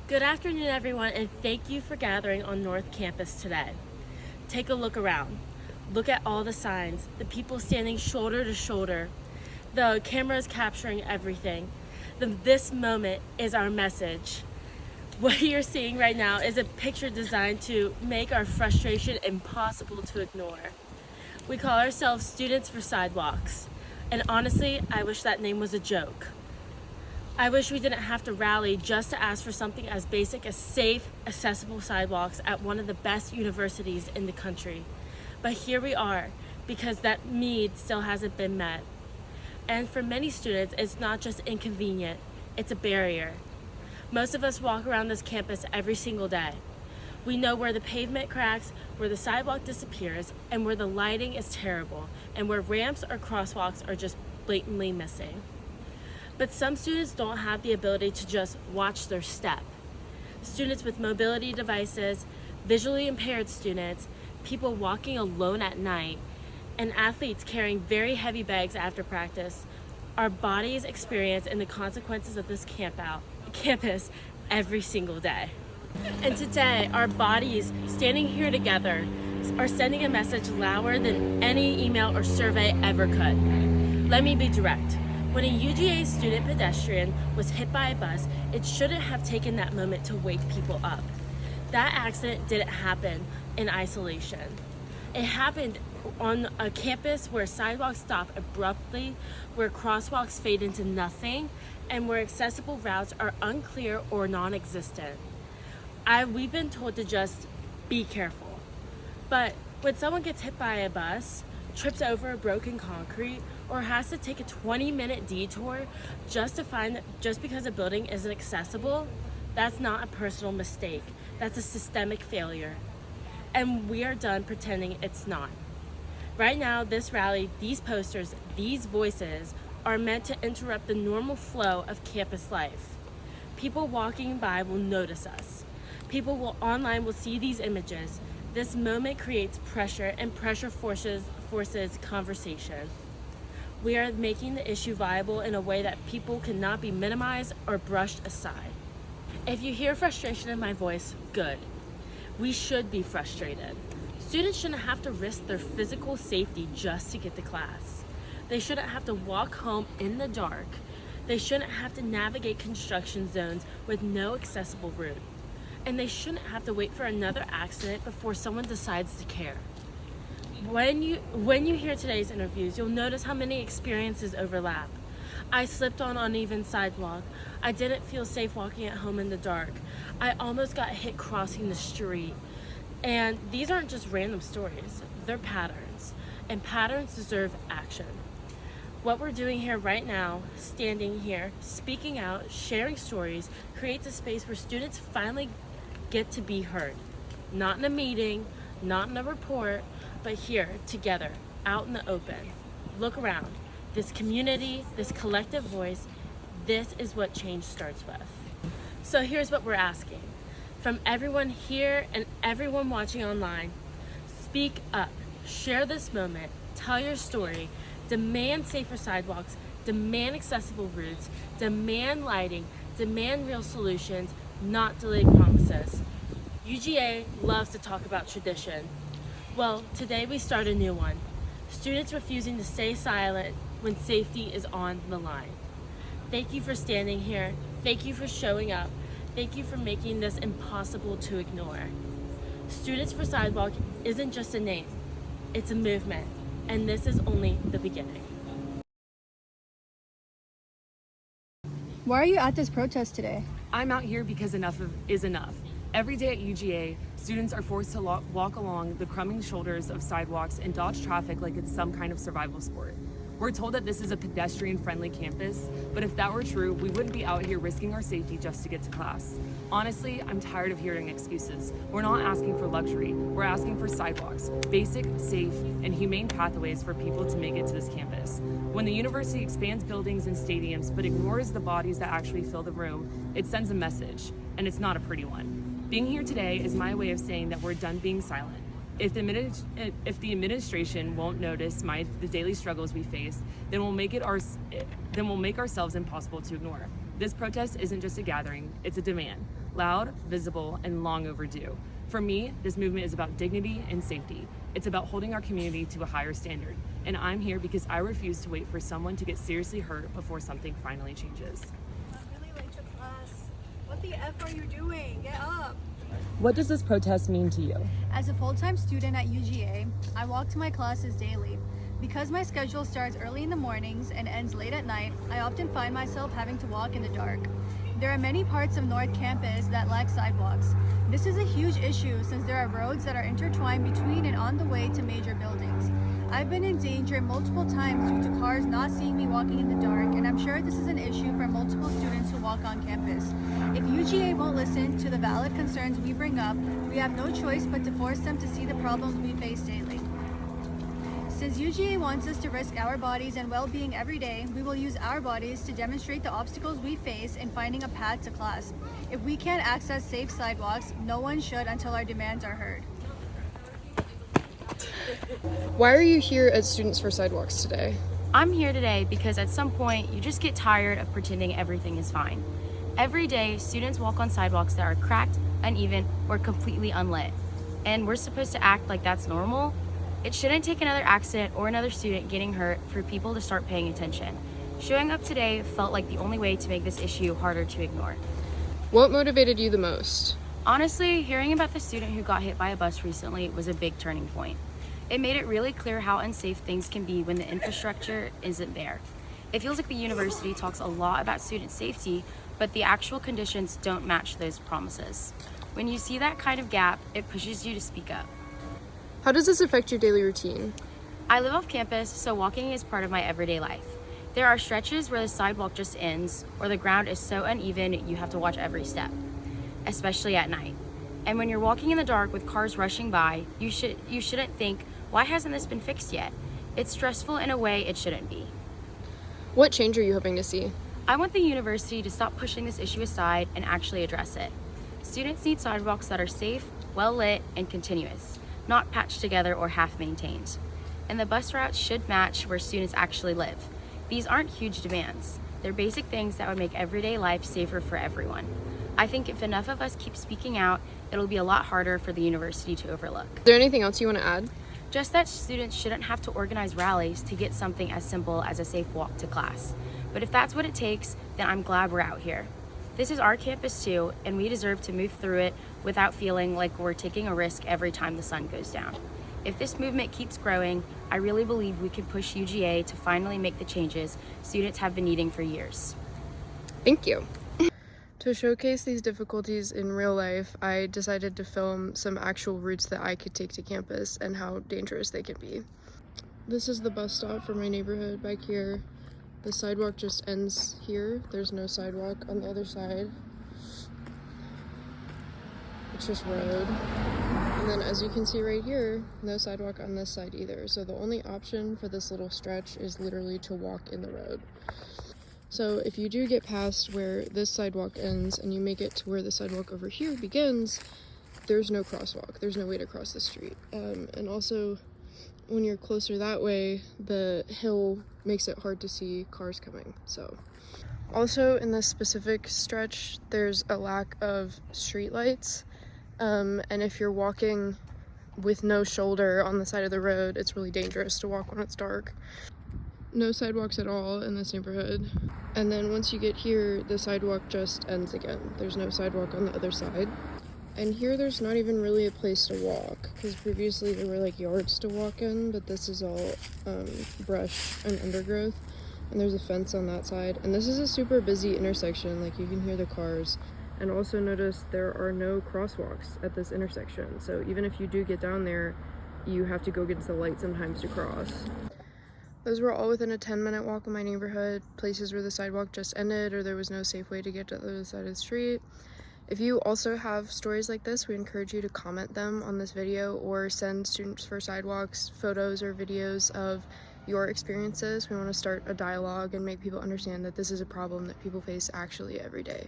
Good afternoon, everyone, and thank you for gathering on North Campus today. Take a look around. Look at all the signs, the people standing shoulder to shoulder. The cameras capturing everything. This moment is our message. What you're seeing right now is a picture designed to make our frustration impossible to ignore. We call ourselves Students for Sidewalks, and honestly, I wish that name was a joke. I wish we didn't have to rally just to ask for something as basic as safe, accessible sidewalks at one of the best universities in the country. But here we are, because that need still hasn't been met. And for many students, it's not just inconvenient, it's a barrier. Most of us walk around this campus every single day. We know where the pavement cracks, where the sidewalk disappears, and where the lighting is terrible, and where ramps or crosswalks are just blatantly missing. But some students don't have the ability to just watch their step. Students with mobility devices, visually impaired students, people walking alone at night, and athletes carrying very heavy bags after practice, our bodies experience in the consequences of this campus every single day. And today, our bodies standing here together are sending a message louder than any email or survey ever could. Let me be direct. When a UGA student pedestrian was hit by a bus, it shouldn't have taken that moment to wake people up. That accident didn't happen in isolation. It happened on a campus where sidewalks stop abruptly, where crosswalks fade into nothing, and where accessible routes are unclear or non-existent. We've been told to just be careful. But when someone gets hit by a bus, trips over a broken concrete, or has to take a 20-minute detour just because a building isn't accessible, that's not a personal mistake. That's a systemic failure. And we are done pretending it's not. Right now, this rally, these posters, these voices are meant to interrupt the normal flow of campus life. People walking by will notice us. People online will see these images. This moment creates pressure, and pressure forces conversation. We are making the issue viable in a way that people cannot be minimized or brushed aside. If you hear frustration in my voice, good. We should be frustrated. Students shouldn't have to risk their physical safety just to get to class. They shouldn't have to walk home in the dark. They shouldn't have to navigate construction zones with no accessible route. And they shouldn't have to wait for another accident before someone decides to care. When you hear today's interviews, you'll notice how many experiences overlap. I slipped on uneven sidewalk. I didn't feel safe walking at home in the dark. I almost got hit crossing the street. And these aren't just random stories, they're patterns. And patterns deserve action. What we're doing here right now, standing here, speaking out, sharing stories, creates a space where students finally get to be heard. Not in a meeting, not in a report, but here, together, out in the open. Look around. This community, this collective voice, this is what change starts with. So here's what we're asking. From everyone here and everyone watching online, speak up, share this moment, tell your story, demand safer sidewalks, demand accessible routes, demand lighting, demand real solutions, not delayed promises. UGA loves to talk about tradition. Well, today we start a new one. Students refusing to stay silent when safety is on the line. Thank you for standing here. Thank you for showing up. Thank you for making this impossible to ignore. Students for Sidewalk isn't just a name, it's a movement, and this is only the beginning. Why are you at this protest today? I'm out here because enough is enough. Every day at UGA, students are forced to walk along the crumbling shoulders of sidewalks and dodge traffic like it's some kind of survival sport. We're told that this is a pedestrian-friendly campus, but if that were true, we wouldn't be out here risking our safety just to get to class. Honestly, I'm tired of hearing excuses. We're not asking for luxury, we're asking for sidewalks, basic, safe, and humane pathways for people to make it to this campus. When the university expands buildings and stadiums but ignores the bodies that actually fill the room, it sends a message, and it's not a pretty one. Being here today is my way of saying that we're done being silent. If the administration won't notice the daily struggles we face, then we'll make ourselves impossible to ignore. This protest isn't just a gathering, it's a demand. loud, visible, and long overdue. For me, this movement is about dignity and safety. It's about holding our community to a higher standard. And I'm here because I refuse to wait for someone to get seriously hurt before something finally changes. I'm really late to class. What the F are you doing? Get up. What does this protest mean to you? As a full-time student at UGA, I walk to my classes daily. Because my schedule starts early in the mornings and ends late at night, I often find myself having to walk in the dark. There are many parts of North Campus that lack sidewalks. This is a huge issue since there are roads that are intertwined between and on the way to major buildings. I've been in danger multiple times due to cars not seeing me walking in the dark, and I'm sure this is an issue for multiple students who walk on campus. If UGA won't listen to the valid concerns we bring up, we have no choice but to force them to see the problems we face daily. Since UGA wants us to risk our bodies and well-being every day, we will use our bodies to demonstrate the obstacles we face in finding a path to class. If we can't access safe sidewalks, no one should until our demands are heard. Why are you here at Students for Sidewalks today? I'm here today because at some point you just get tired of pretending everything is fine. Every day, students walk on sidewalks that are cracked, uneven, or completely unlit. And we're supposed to act like that's normal? It shouldn't take another accident or another student getting hurt for people to start paying attention. Showing up today felt like the only way to make this issue harder to ignore. What motivated you the most? Honestly, hearing about the student who got hit by a bus recently was a big turning point. It made it really clear how unsafe things can be when the infrastructure isn't there. It feels like the university talks a lot about student safety, but the actual conditions don't match those promises. When you see that kind of gap, it pushes you to speak up. How does this affect your daily routine? I live off campus, so walking is part of my everyday life. There are stretches where the sidewalk just ends, or the ground is so uneven you have to watch every step, especially at night. And when you're walking in the dark with cars rushing by, you shouldn't think, why hasn't this been fixed yet? It's stressful in a way it shouldn't be. What change are you hoping to see? I want the university to stop pushing this issue aside and actually address it. Students need sidewalks that are safe, well lit, and continuous, not patched together or half maintained. And the bus routes should match where students actually live. These aren't huge demands. They're basic things that would make everyday life safer for everyone. I think if enough of us keep speaking out, it'll be a lot harder for the university to overlook. Is there anything else you want to add? Just that students shouldn't have to organize rallies to get something as simple as a safe walk to class. But if that's what it takes, then I'm glad we're out here. This is our campus too, and we deserve to move through it without feeling like we're taking a risk every time the sun goes down. If this movement keeps growing, I really believe we can push UGA to finally make the changes students have been needing for years. Thank you. To showcase these difficulties in real life, I decided to film some actual routes that I could take to campus and how dangerous they can be. This is the bus stop for my neighborhood back here. The sidewalk just ends here. There's no sidewalk on the other side. It's just road. And then as you can see right here, no sidewalk on this side either. So the only option for this little stretch is literally to walk in the road. So if you do get past where this sidewalk ends and you make it to where the sidewalk over here begins, there's no crosswalk. There's no way to cross the street. And also, when you're closer that way, the hill makes it hard to see cars coming. So also in this specific stretch, there's a lack of street lights. And if you're walking with no shoulder on the side of the road, it's really dangerous to walk when it's dark. No sidewalks at all in this neighborhood. And then once you get here, the sidewalk just ends again. There's no sidewalk on the other side. And here there's not even really a place to walk, because previously there were like yards to walk in, but this is all brush and undergrowth. And there's a fence on that side. And this is a super busy intersection, like you can hear the cars. And also notice there are no crosswalks at this intersection. So even if you do get down there, you have to go get to the light sometimes to cross. Those were all within a 10-minute walk in my neighborhood, places where the sidewalk just ended or there was no safe way to get to the other side of the street. If you also have stories like this, we encourage you to comment them on this video or send Students for Sidewalks photos or videos of your experiences. We want to start a dialogue and make people understand that this is a problem that people face actually every day.